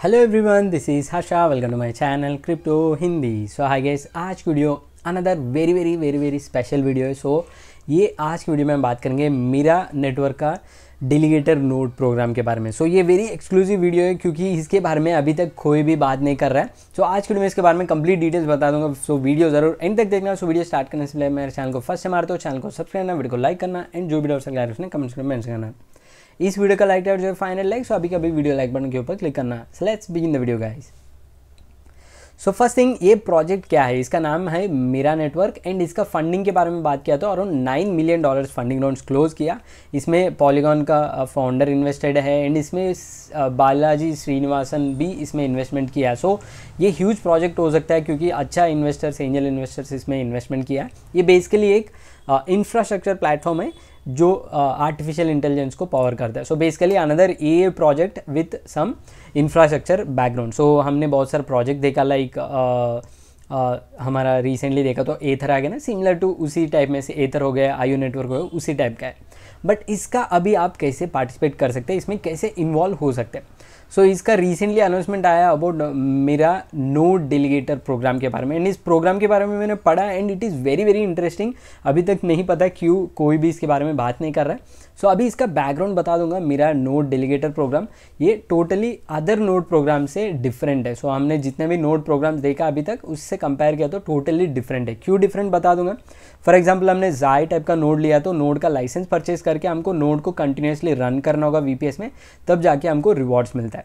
Hello everyone, this is Harsha. Welcome to my channel crypto Hindi. So hi guys, आज की video another very special video है। So ये आज की वीडियो में हम बात करेंगे मीरा नेटवर्क का डेलीगेटर नोड प्रोग्राम के बारे में। सो ये वेरी एक्सक्लूसिव वीडियो है क्योंकि इसके बारे में अभी तक कोई भी बात नहीं कर रहा है। सो आज की वीडियो में इसके बारे में कंप्लीट डिटेल्स बता दूंगा। सो वीडियो जरूर एंड तक देखना। सो वीडियो स्टार्ट करने से पहले मेरे चैनल को फर्स्ट से मारते हो, चैनल को सब्सक्राइब करना, वीडियो को लाइक करना एंड जो भी डाउट्स है उसने कमेंट्स में मेंशन करना। इस वीडियो का लाइक जो फाइनल लाइक, सो अभी का भी वीडियो लाइक बटन के ऊपर क्लिक करना। So let's begin the video guys. So first thing, ये प्रोजेक्ट क्या है? इसका नाम है मीरा नेटवर्क एंड इसका फंडिंग के बारे में बात किया तो around $9 million funding round close किया। इसमें पॉलीगॉन का फाउंडर इन्वेस्टेड है एंड इसमें बालाजी श्रीनिवासन भी इसमें इन्वेस्टमेंट किया। सो ये ह्यूज प्रोजेक्ट हो सकता है क्योंकि अच्छा इन्वेस्टर्स, एंजल इन्वेस्टर्स इसमें इन्वेस्टमेंट किया। ये बेसिकली एक इंफ्रास्ट्रक्चर प्लेटफॉर्म है जो आर्टिफिशियल इंटेलिजेंस को पावर करता है। So basically another a project with some infrastructure background. So हमने बहुत सारे प्रोजेक्ट देखा, लाइक हमारा रिसेंटली देखा तो एथर आ गया ना, सिमिलर टू उसी टाइप में से एथर हो गया, आईओ नेटवर्क हो गया, उसी टाइप का है। बट इसका अभी आप कैसे पार्टिसिपेट कर सकते हैं, इसमें कैसे इन्वॉल्व हो सकते हैं? सो इसका रिसेंटली अनाउंसमेंट आया अबाउट मेरा नोड डेलीगेटर प्रोग्राम के बारे में। एंड इस प्रोग्राम के बारे में मैंने पढ़ा and it is very interesting. अभी तक नहीं पता क्यों कोई भी इसके बारे में बात नहीं कर रहा है। सो अभी इसका बैकग्राउंड बता दूंगा। मेरा नोड डेलीगेटर प्रोग्राम ये टोटली अदर नोड प्रोग्राम से डिफरेंट है। सो हमने जितने भी नोड प्रोग्राम्स देखा अभी तक उससे कंपेयर किया तो टोटली डिफरेंट है। क्यों डिफरेंट बता दूंगा। फॉर एग्जाम्पल, हमने जाई टाइप का नोड लिया तो नोड का लाइसेंस परचेज करके हमको नोड को कंटिन्यूसली रन करना होगा वीपीएस में, तब जाके हमको रिवॉर्ड्स मिलता है।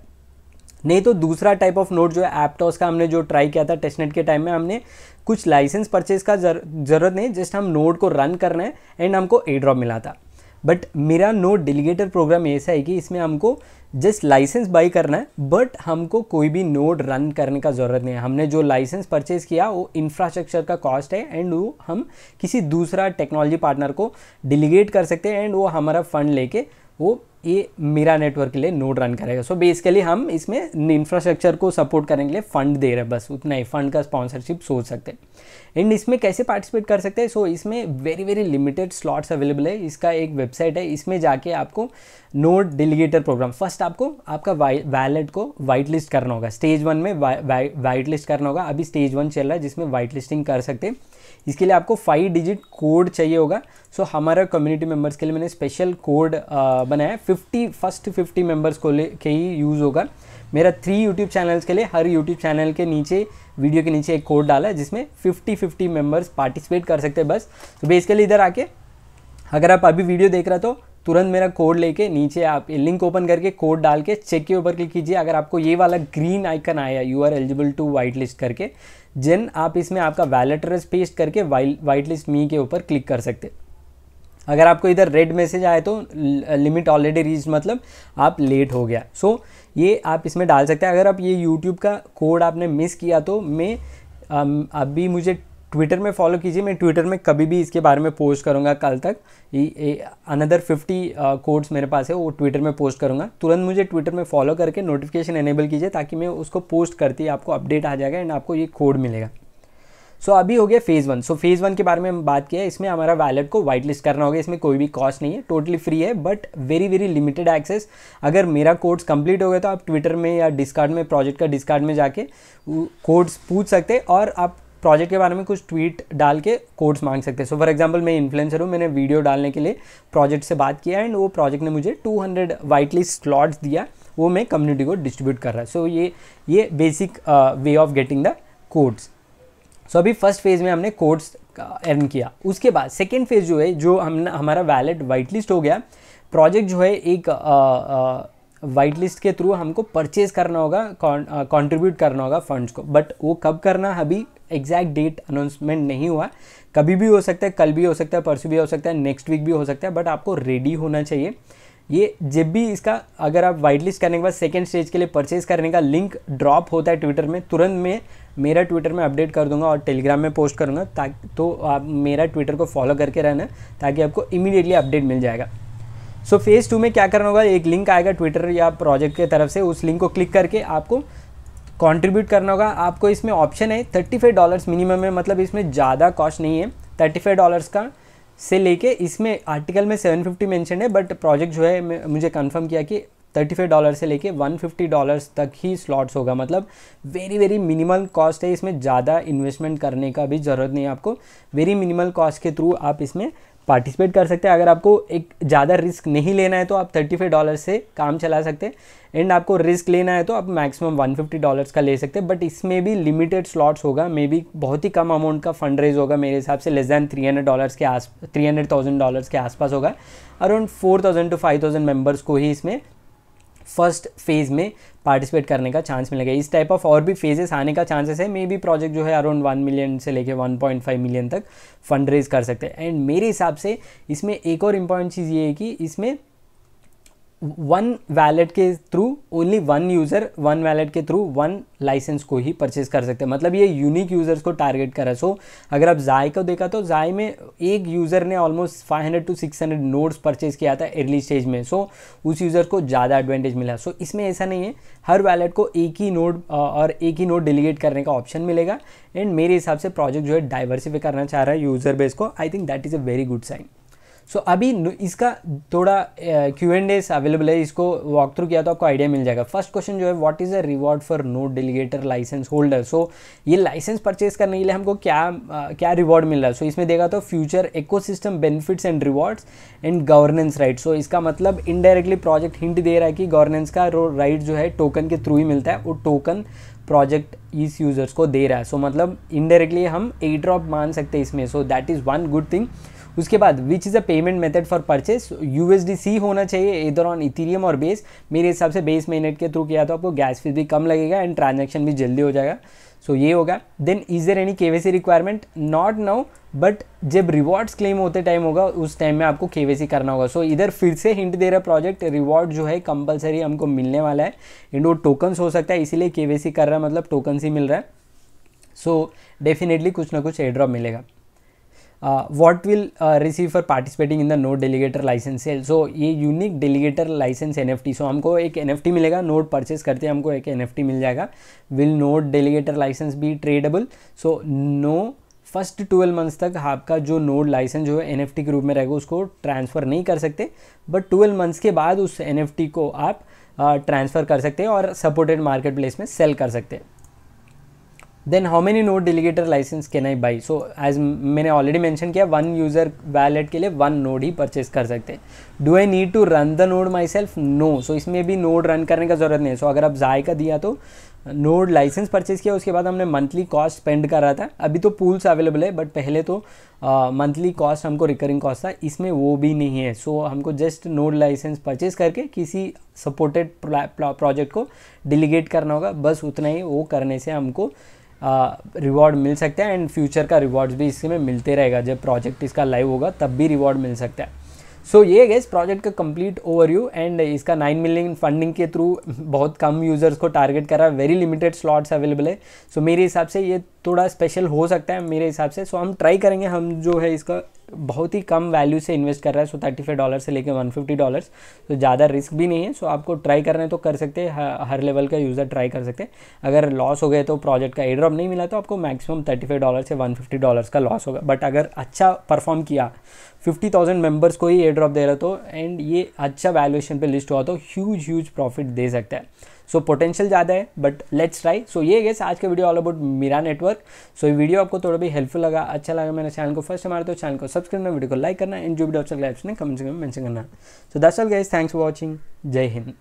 नहीं तो दूसरा टाइप ऑफ नोड जो है एप्टॉस का, हमने जो ट्राई किया था टेस्टनेट के टाइम में, हमने कुछ लाइसेंस परचेज का जरूरत नहीं, जस्ट हम नोड को रन करना है एंड हमको ए ड्रॉप मिला था। बट मेरा नोड डेलीगेटर प्रोग्राम ऐसा है कि इसमें हमको जस्ट लाइसेंस बाई करना है, बट हमको कोई भी नोड रन करने का ज़रूरत नहीं है। हमने जो लाइसेंस परचेज किया वो इंफ्रास्ट्रक्चर का कॉस्ट है एंड वो हम किसी दूसरा टेक्नोलॉजी पार्टनर को डेलीगेट कर सकते हैं एंड वो हमारा फंड लेके वो ये मेरा नेटवर्क के लिए नोड रन करेगा। सो बेसिकली हम इसमें इंफ्रास्ट्रक्चर को सपोर्ट करने के लिए फंड दे रहे हैं, बस उतना ही। फंड का स्पॉन्सरशिप सोच सकते हैं। एंड इसमें कैसे पार्टिसिपेट कर सकते हैं? सो इसमें वेरी लिमिटेड स्लॉट्स अवेलेबल है। इसका एक वेबसाइट है, इसमें जाके आपको नोड डेलीगेटर प्रोग्राम, फर्स्ट आपको आपका वैलेट को वाइट लिस्ट करना होगा। स्टेज 1 में वाइट लिस्ट करना होगा। अभी स्टेज 1 चल रहा है जिसमें वाइट लिस्टिंग कर सकते हैं। इसके लिए आपको 5 डिजिट कोड चाहिए होगा। सो हमारा कम्युनिटी मेंबर्स के लिए मैंने स्पेशल कोड बनाया है। 50 मेंबर्स को लेके ही यूज़ होगा। मेरा 3 यूट्यूब चैनल्स के लिए, हर यूट्यूब चैनल के नीचे, वीडियो के नीचे एक कोड डाला है जिसमें 50 मेंबर्स पार्टिसिपेट कर सकते हैं बस। तो बेसिकली इधर आके अगर आप अभी वीडियो देख रहे हो तो तुरंत मेरा कोड लेके नीचे आप लिंक ओपन करके कोड डाल के चेक के ऊपर क्लिक कीजिए। अगर आपको ये वाला ग्रीन आइकन आया, you are eligible to whitelist करके, देन आप इसमें आपका वैलेट एड्रेस पेस्ट करके वाइट लिस्ट मी के ऊपर क्लिक कर सकते। अगर आपको इधर रेड मैसेज आए तो लिमिट ऑलरेडी रीच, मतलब आप लेट हो गया। सो ये आप इसमें डाल सकते हैं। अगर आप ये यूट्यूब का कोड आपने मिस किया तो मैं अभी मुझे ट्विटर में फॉलो कीजिए। मैं ट्विटर में कभी भी इसके बारे में पोस्ट करूँगा। कल तक अनदर 50 कोड्स मेरे पास है, वो ट्विटर में पोस्ट करूँगा। तुरंत मुझे ट्विटर में फॉलो करके नोटिफिकेशन एनेबल कीजिए ताकि मैं उसको पोस्ट करती ही आपको अपडेट आ जाएगा एंड आपको ये कोड मिलेगा। सो अभी हो गया फेज़ 1। सो फेज़ 1 के बारे में हम बात किया है। इसमें हमारा वैलेट को वाइट लिस्ट करना होगा। इसमें कोई भी कॉस्ट नहीं है, टोटली फ्री है, बट वेरी लिमिटेड एक्सेस। अगर मेरा कोड्स कंप्लीट हो गए तो आप ट्विटर में या डिस्कॉर्ड में, प्रोजेक्ट का डिस्कॉर्ड में जाके कोड्स पूछ सकते हैं और आप प्रोजेक्ट के बारे में कुछ ट्वीट डाल के कोड्स मांग सकते हैं। सो फॉर एग्जांपल, मैं इन्फ्लुएंसर हूँ, मैंने वीडियो डालने के लिए प्रोजेक्ट से बात किया एंड वो प्रोजेक्ट ने मुझे 200 वाइट लिस्ट स्लॉट्स दिया, वो मैं कम्युनिटी को डिस्ट्रीब्यूट कर रहा है। सो ये basic way of getting the codes. So अभी फर्स्ट फेज़ में हमने कोड्स अर्न किया। उसके बाद सेकेंड फेज़ जो है, जो हमारा वैलेट वाइट लिस्ट हो गया, प्रोजेक्ट जो है एक वाइट लिस्ट के थ्रू हमको परचेज करना होगा, कंट्रीब्यूट करना होगा फंड्स को। बट वो कब करना, अभी एग्जैक्ट डेट अनाउंसमेंट नहीं हुआ। कभी भी हो सकता है, कल भी हो सकता है, परसों भी हो सकता है, नेक्स्ट वीक भी हो सकता है, बट आपको रेडी होना चाहिए। ये जब भी इसका, अगर आप वाइट लिस्ट करने के बाद सेकेंड स्टेज के लिए परचेज करने का लिंक ड्रॉप होता है ट्विटर में, तुरंत मैं मेरा ट्विटर में अपडेट कर दूंगा और टेलीग्राम में पोस्ट करूंगा, ताकि तो आप मेरा ट्विटर को फॉलो करके रहना ताकि आपको इमीडिएटली अपडेट मिल जाएगा। सो फेज़ 2 में क्या करना होगा, एक लिंक आएगा ट्विटर या प्रोजेक्ट की तरफ से, उस लिंक को क्लिक करके आपको कंट्रीब्यूट करना होगा। आपको इसमें ऑप्शन है $35 मिनिमम है, मतलब इसमें ज़्यादा कॉस्ट नहीं है। $35 का से लेके इसमें आर्टिकल में 750 मेंशन है, बट प्रोजेक्ट जो है मुझे कंफर्म किया कि $35 से लेके $150 तक ही स्लॉट्स होगा। मतलब वेरी वेरी मिनिमल कॉस्ट है, इसमें ज़्यादा इन्वेस्टमेंट करने का भी ज़रूरत नहीं है आपको। वेरी मिनिमल कॉस्ट के थ्रू आप इसमें पार्टिसिपेट कर सकते हैं। अगर आपको एक ज़्यादा रिस्क नहीं लेना है तो आप $35 से काम चला सकते हैं, एंड आपको रिस्क लेना है तो आप मैक्सिमम $150 का ले सकते हैं। बट इसमें भी लिमिटेड स्लॉट्स होगा, मे बी बहुत ही कम अमाउंट का फंड रेज होगा, मेरे हिसाब से लेस दैन $300,000 के आसपास होगा। अराउंड 4,000 to 5,000 मेम्बर्स को ही इसमें फर्स्ट फेज़ में पार्टिसिपेट करने का चांस मिलेगा। इस टाइप ऑफ और भी फेजेस आने का चांसेस है। मे बी प्रोजेक्ट जो है अराउंड 1 मिलियन से लेके 1.5 मिलियन तक फंड रेज कर सकते हैं। एंड मेरे हिसाब से इसमें एक और इम्पॉर्टेंट चीज़ ये है कि इसमें वन वैलेट के through only one user one wallet के थ्रू वन लाइसेंस को ही परचेज कर सकते हैं। मतलब ये यूनिक यूज़र्स को टारगेट करा। सो अगर आप जाय को देखा तो जाय में एक यूज़र ने ऑलमोस्ट 500 to 600 नोड्स परचेज किया था अर्ली स्टेज में। सो उस यूज़र को ज़्यादा एडवांटेज मिला। सो इसमें ऐसा नहीं है, हर वैलेट को एक ही नोड और एक ही नोड डेलीगेट करने का ऑप्शन मिलेगा। एंड मेरे हिसाब से प्रोजेक्ट जो है डाइवर्सिफाई करना चाह रहा है यूज़र बेस को। I think that is a very good sign. So अभी इसका थोड़ा Q&As अवेलेबल है, इसको वॉक थ्रू किया तो आपको आइडिया मिल जाएगा। फर्स्ट क्वेश्चन जो है, what is a reward for node delegator license holder. So ये लाइसेंस परचेज करने के लिए हमको क्या रिवॉर्ड मिल रहा है। सो इसमें देखा तो future ecosystem benefits and rewards and governance right. So इसका मतलब इनडायरेक्टली प्रोजेक्ट हिंट दे रहा है कि गवर्नेंस का राइट जो है टोकन के थ्रू ही मिलता है, वो टोकन प्रोजेक्ट इस यूज़र्स को दे रहा है। सो मतलब इनडायरेक्टली हम एयर ड्रॉप मान सकते हैं इसमें। So that is one good thing. उसके बाद which is a payment method for purchase, USDC होना चाहिए इधर ऑन इथीरियम और बेस। मेरे हिसाब से बेस मेनेट के थ्रू किया तो आपको गैस फीस भी कम लगेगा एंड ट्रांजैक्शन भी जल्दी हो जाएगा। सो ये होगा। Then is there any KYC requirement, not now, but जब रिवॉर्ड्स क्लेम होते टाइम होगा उस टाइम में आपको KYC करना होगा। सो इधर फिर से हिंट दे रहा प्रोजेक्ट, रिवॉर्ड जो है कंपलसरी हमको मिलने वाला है एंड वो टोकन्स हो सकता है, इसीलिए KYC कर रहा है, मतलब टोकन्स ही मिल रहा है। सो डेफिनेटली कुछ ना कुछ एयरड्रॉप मिलेगा। what will receive for participating in the node delegator license sale। so ये यूनिक डेलीगेटर लाइसेंस NFT। सो हमको एक NFT मिलेगा, नोड परचेस करते हैं हमको एक NFT मिल जाएगा। Will node delegator licence be tradeable. So no, first 12 months तक आपका जो नोड लाइसेंस जो है NFT के रूप में रहेगा उसको ट्रांसफ़र नहीं कर सकते, बट 12 मंथ्स के बाद उस NFT को आप ट्रांसफ़र कर सकते हैं और सपोर्टेड मार्केट प्लेस में सेल कर सकते हैं। Then how many node delegator license can I buy. So as मैंने ऑलरेडी मेंशन किया, वन यूज़र वैलेट के लिए वन नोड ही परचेज कर सकते हैं। Do I need to run the node myself, no. So इसमें भी नोड रन करने का ज़रूरत नहीं है। सो अगर आप जाय का दिया तो नोड लाइसेंस परचेज किया, उसके बाद हमने मंथली कॉस्ट स्पेंड कर रहा था। अभी तो पूल्स अवेलेबल है, बट पहले तो मंथली कॉस्ट हमको रिकरिंग कॉस्ट था, इसमें वो भी नहीं है। सो हमको जस्ट नोड लाइसेंस परचेज करके किसी सपोर्टेड प्रोजेक्ट को डेलीगेट करना होगा, बस उतना ही। वो करने से हमको रिवॉर्ड मिल सकता है एंड फ्यूचर का रिवॉर्ड्स भी इसमें मिलते रहेगा। जब प्रोजेक्ट इसका लाइव होगा तब भी रिवॉर्ड मिल सकता है। सो ये गाइस प्रोजेक्ट का कंप्लीट ओवरव्यू। एंड इसका 9 मिलियन फंडिंग के थ्रू बहुत कम यूज़र्स को टारगेट कर रहा है, वेरी लिमिटेड स्लॉट्स अवेलेबल है। सो मेरे हिसाब से ये थोड़ा स्पेशल हो सकता है मेरे हिसाब से। सो हम ट्राई करेंगे, हम जो है इसका बहुत ही कम वैल्यू से इन्वेस्ट कर रहा है। सो $35 से लेकर $150, तो ज़्यादा रिस्क भी नहीं है। सो आपको ट्राई करना है तो कर सकते हैं, हर लेवल का यूज़र ट्राई कर सकते हैं। अगर लॉस हो गए तो प्रोजेक्ट का एयर ड्रॉप नहीं मिला तो आपको मैक्सिमम $35 से $150 का लॉस होगा। बट अगर अच्छा परफॉर्म किया, 50,000 मेंबर्स को ही एयर ड्रॉप दे रहा तो एंड ये अच्छा वैल्यूएशन पे लिस्ट हुआ तो ह्यूज प्रॉफिट दे सकता है। सो पोटेंशियल ज़्यादा है, बट लेट्स ट्राई। सो ये गैस आज का video all about Mira network. So ये वीडियो आपको थोड़ा भी हेल्पफुल लगा, अच्छा लगा, मेरे चैनल को फर्स्ट हमारे तो चैनल को सब्सक्राइब करना, वीडियो को लाइक करना एंड जो वीडियो अच्छा लगा उसने कमेंट में मेंशन करना। So that's all guys, thanks for watching. जय हिंद।